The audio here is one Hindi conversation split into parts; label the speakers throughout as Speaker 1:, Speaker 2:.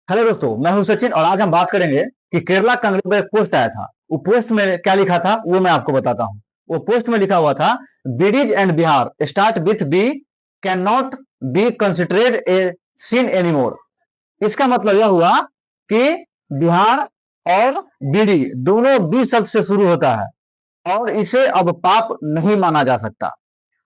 Speaker 1: हेलो दोस्तों, मैं हूं सचिन और आज हम बात करेंगे कि केरला कांग्रेस पर एक पोस्ट आया था। वो पोस्ट में क्या लिखा था वो मैं आपको बताता हूं। वो पोस्ट में लिखा हुआ था, bidis and Bihar start with B can not be considered a sin anymore. इसका मतलब यह हुआ कि बिहार और बीडी दोनों बी शब्द से शुरू होता है और इसे अब पाप नहीं माना जा सकता।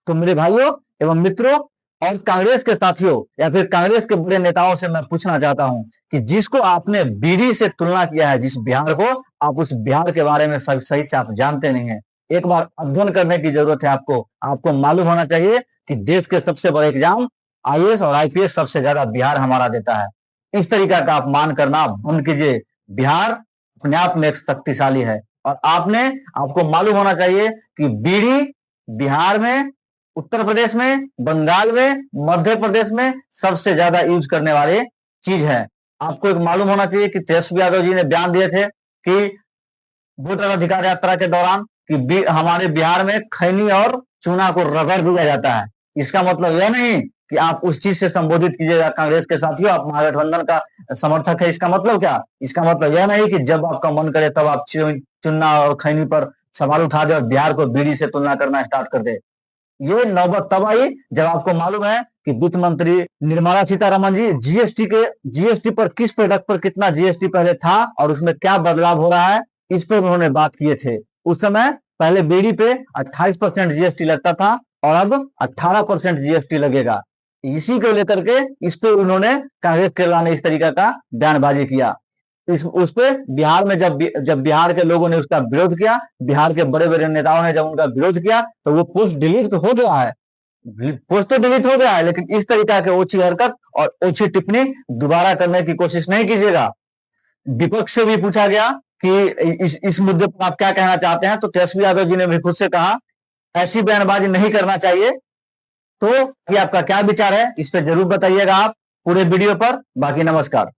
Speaker 1: तो मेरे भाइयों एवं मित्रों और कांग्रेस के साथियों या फिर कांग्रेस के बड़े नेताओं से मैं पूछना चाहता हूं कि जिसको आपने बीडी से तुलना किया है, जिस बिहार को, आप उस बिहार के बारे में सही से आप जानते नहीं है। एक बार अध्ययन करने की जरूरत है। आपको आपको मालूम होना चाहिए कि देश के सबसे बड़े एग्जाम आईएएस और आईपीएस सबसे ज्यादा बिहार हमारा देता है। इस तरीका का अपमान करना बंद कीजिए। बिहार अपने आप में एक शक्तिशाली है और आपको मालूम होना चाहिए कि बीडी बिहार में, उत्तर प्रदेश में, बंगाल में, मध्य प्रदेश में सबसे ज्यादा यूज करने वाली चीज है। आपको एक मालूम होना चाहिए कि तेजस्वी यादव जी ने बयान दिए थे कि वोटर अधिकार यात्रा के दौरान कि हमारे बिहार में खैनी और चूना को रगड़ दिया जाता है। इसका मतलब यह नहीं कि आप उस चीज से संबोधित कीजिएगा। कांग्रेस के साथियों, आप महागठबंधन का समर्थक है, इसका मतलब क्या? इसका मतलब यह नहीं कि जब आपका मन करे तब आप चुनाव और खैनी पर सवाल उठा दे और बिहार को बीड़ी से तुलना करना स्टार्ट कर दे। ये नौबत तब आई जब आपको मालूम है कि वित्त मंत्री निर्मला सीतारमन जी जीएसटी पर किस प्रोडक्ट पर कितना जीएसटी पहले था और उसमें क्या बदलाव हो रहा है, इस पर उन्होंने बात किए थे। उस समय पहले बीड़ी पे 28% जीएसटी लगता था और अब 18% जीएसटी लगेगा। इसी को लेकर के इस पे उन्होंने, कांग्रेस केरला ने इस तरीका का बयानबाजी किया। उस पे बिहार में जब बिहार के लोगों ने उसका विरोध किया, बिहार के बड़े बड़े नेताओं ने जब उनका विरोध किया, तो वो पोस्ट डिलीट तो हो गया है। पोस्ट तो डिलीट हो गया है, लेकिन इस तरीका के ओछी हरकत और ओछी टिप्पणी दोबारा करने की कोशिश नहीं कीजिएगा। विपक्ष से भी पूछा गया कि इस मुद्दे पर आप क्या कहना चाहते हैं, तो तेजस्वी यादव जी ने भी खुद से कहा ऐसी बयानबाजी नहीं करना चाहिए। तो ये आपका क्या विचार है, इस पर जरूर बताइएगा आप पूरे वीडियो पर। बाकी नमस्कार।